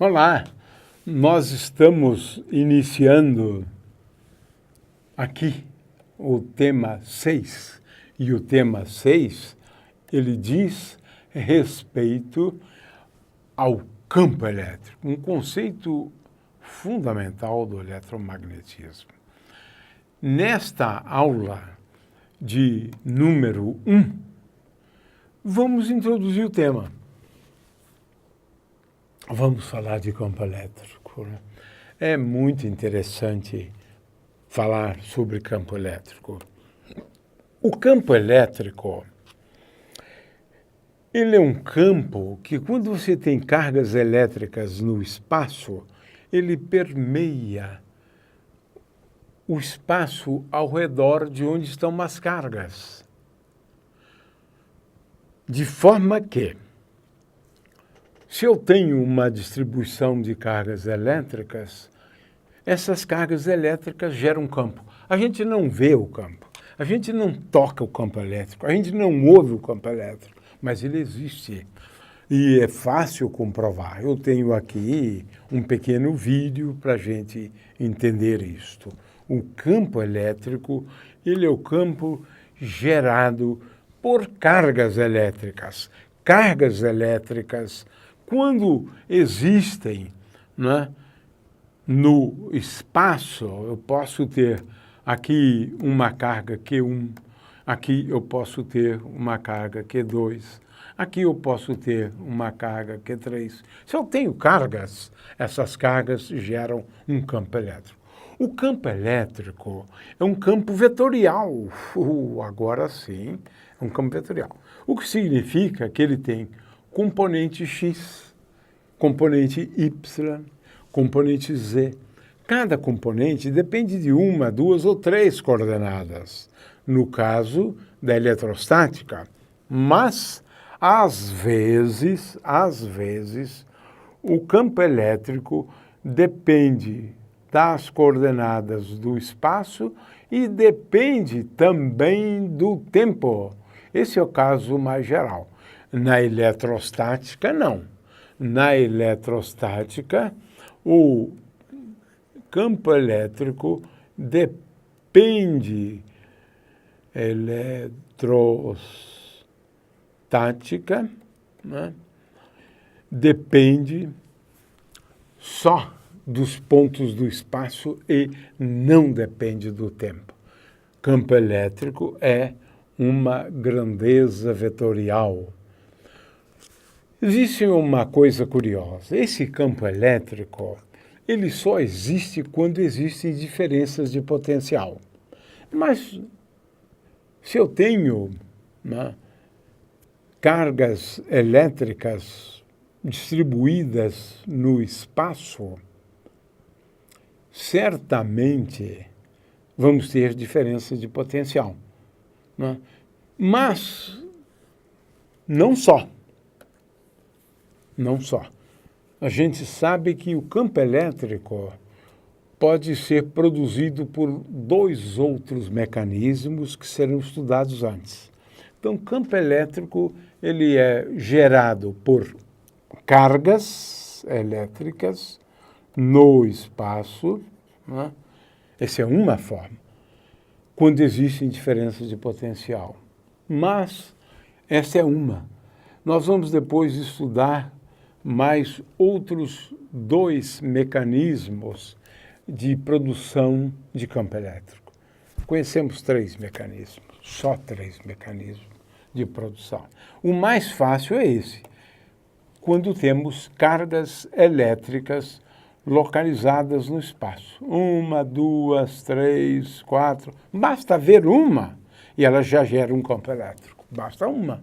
Olá, nós estamos iniciando aqui o tema 6, e o tema 6, ele diz respeito ao campo elétrico, um conceito fundamental do eletromagnetismo. Nesta aula de número 1, vamos introduzir o tema. Vamos falar de campo elétrico, né? É muito interessante falar sobre campo elétrico. O campo elétrico, ele é um campo que, quando você tem cargas elétricas no espaço, ele permeia o espaço ao redor de onde estão as cargas. De forma que, se eu tenho uma distribuição de cargas elétricas, essas cargas elétricas geram campo. A gente não vê o campo, a gente não toca o campo elétrico, a gente não ouve o campo elétrico, mas ele existe. E é fácil comprovar. Eu tenho aqui um pequeno vídeo para a gente entender isto. O campo elétrico, ele é o campo gerado por cargas elétricas. Cargas elétricas, quando existem, né, no espaço, eu posso ter aqui uma carga Q1, aqui eu posso ter uma carga Q2, aqui eu posso ter uma carga Q3. Se eu tenho cargas, essas cargas geram um campo elétrico. O campo elétrico é um campo vetorial. Agora sim, é um campo vetorial. O que significa que ele tem componente X, componente Y, componente Z. Cada componente depende de uma, duas ou três coordenadas, no caso da eletrostática. Mas, às vezes, o campo elétrico depende das coordenadas do espaço e depende também do tempo. Esse é o caso mais geral. Na eletrostática, não. Na eletrostática, o campo elétrico depende né? Depende só dos pontos do espaço e não depende do tempo. Campo elétrico é uma grandeza vetorial. Existe uma coisa curiosa. Esse campo elétrico, ele só existe quando existem diferenças de potencial. Mas se eu tenho, né, cargas elétricas distribuídas no espaço, certamente vamos ter diferenças de potencial, né? Mas não só. A gente sabe que o campo elétrico pode ser produzido por dois outros mecanismos que serão estudados antes. Então, o campo elétrico, ele é gerado por cargas elétricas no espaço, né? Essa é uma forma, quando existem diferenças de potencial. Mas essa é uma. Nós vamos depois estudar mais outros dois mecanismos de produção de campo elétrico. Conhecemos três mecanismos, só três mecanismos de produção. O mais fácil é esse, quando temos cargas elétricas localizadas no espaço. Uma, duas, três, quatro. Basta ver uma e ela já gera um campo elétrico. Basta uma.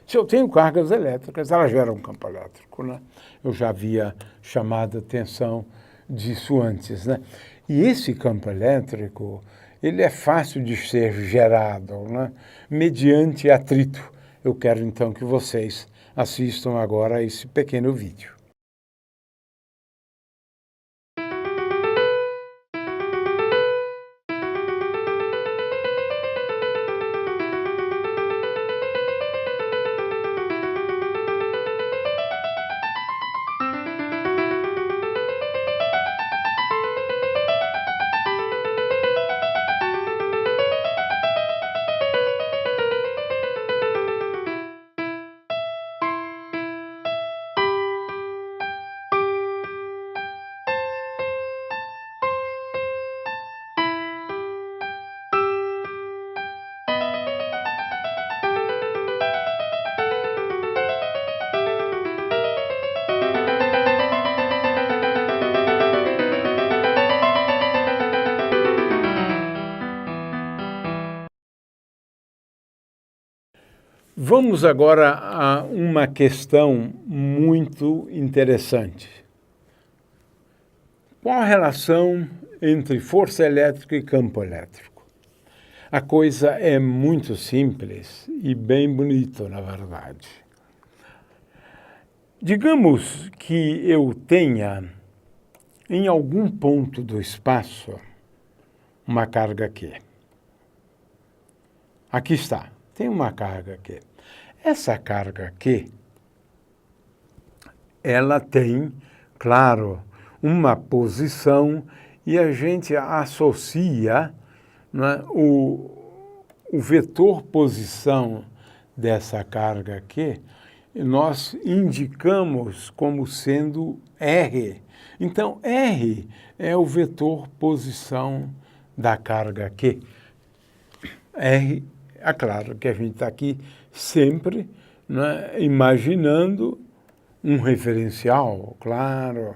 Se eu tenho cargas elétricas, ela gera um campo elétrico, né? Eu já havia chamado a atenção disso antes, né? E esse campo elétrico, ele é fácil de ser gerado, né, mediante atrito. Eu quero, então, que vocês assistam agora a esse pequeno vídeo. Vamos agora a uma questão muito interessante. Qual a relação entre força elétrica e campo elétrico? A coisa é muito simples e bem bonita, na verdade. Digamos que eu tenha, em algum ponto do espaço, uma carga Q. Aqui está, tem uma carga Q. Essa carga Q, ela tem, claro, uma posição e a gente associa, né, o vetor posição dessa carga Q, nós indicamos como sendo R. Então, R é o vetor posição da carga Q. R, é claro que a gente está aqui sempre, né, imaginando um referencial, claro,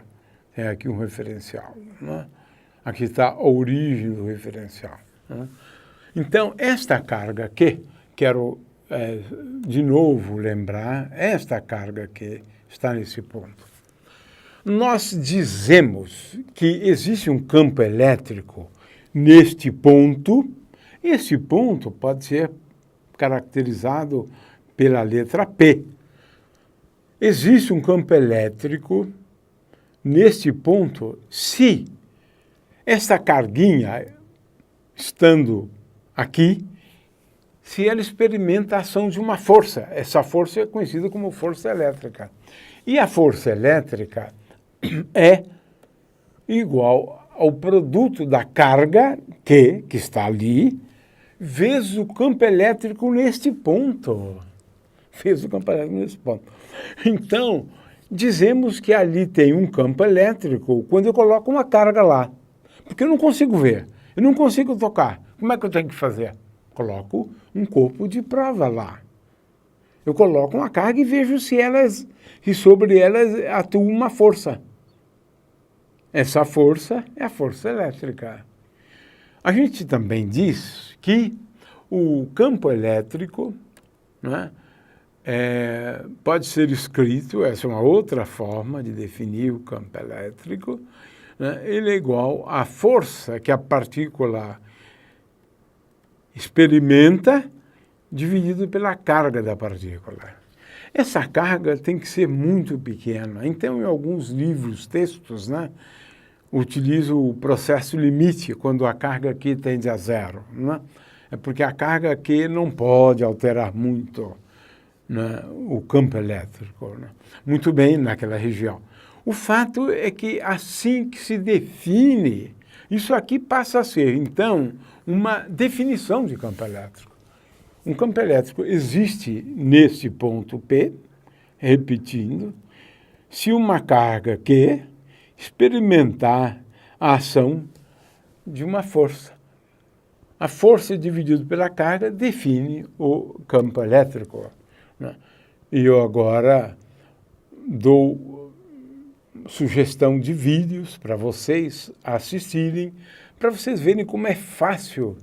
é aqui um referencial. Né? Aqui está a origem do referencial. Né? Então, esta carga Q, quero de novo lembrar, esta carga Q está nesse ponto. Nós dizemos que existe um campo elétrico neste ponto. Esse ponto pode ser caracterizado pela letra P. Existe um campo elétrico neste ponto se esta carguinha, estando aqui, se ela experimenta a ação de uma força. Essa força é conhecida como força elétrica. E a força elétrica é igual ao produto da carga Q, que está ali, vezes o campo elétrico neste ponto. Vezes o campo elétrico neste ponto. Então, dizemos que ali tem um campo elétrico quando eu coloco uma carga lá. Porque eu não consigo ver, eu não consigo tocar. Como é que eu tenho que fazer? Coloco um corpo de prova lá. Eu coloco uma carga e vejo se sobre elas atua uma força. Essa força é a força elétrica. A gente também diz que o campo elétrico, né, pode ser escrito, essa é uma outra forma de definir o campo elétrico, né, ele é igual à força que a partícula experimenta dividido pela carga da partícula. Essa carga tem que ser muito pequena. Então, em alguns livros, textos, né, utilizo o processo limite, quando a carga Q tende a zero. Né? É porque a carga Q não pode alterar muito, né, o campo elétrico, né? Muito bem naquela região. O fato é que assim que se define, isso aqui passa a ser, então, uma definição de campo elétrico. Um campo elétrico existe nesse ponto P, repetindo, se uma carga Q experimentar a ação de uma força. A força dividida pela carga define o campo elétrico. Né? E eu agora dou sugestão de vídeos para vocês assistirem, para vocês verem como é fácil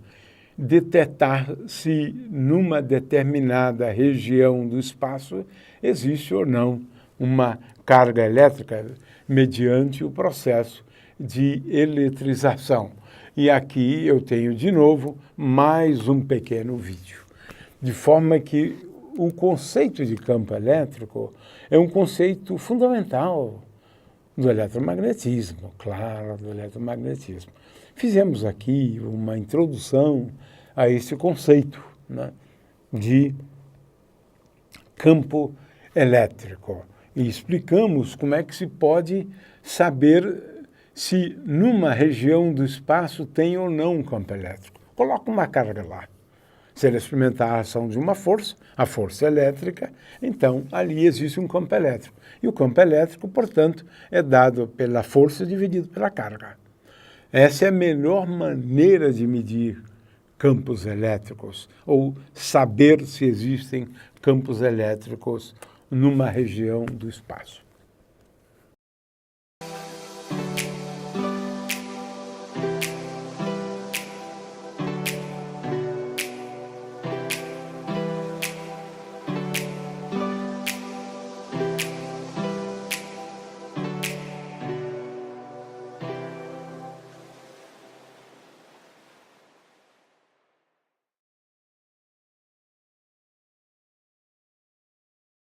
detectar se numa determinada região do espaço existe ou não uma carga elétrica mediante o processo de eletrização. E aqui eu tenho de novo mais um pequeno vídeo, de forma que o conceito de campo elétrico é um conceito fundamental do eletromagnetismo, claro, do eletromagnetismo. Fizemos aqui uma introdução a esse conceito, né, de campo elétrico e explicamos como é que se pode saber se numa região do espaço tem ou não um campo elétrico. Coloca uma carga lá. Se ela experimentar a ação de uma força, a força elétrica, então ali existe um campo elétrico. E o campo elétrico, portanto, é dado pela força dividido pela carga. Essa é a melhor maneira de medir campos elétricos, ou saber se existem campos elétricos numa região do espaço.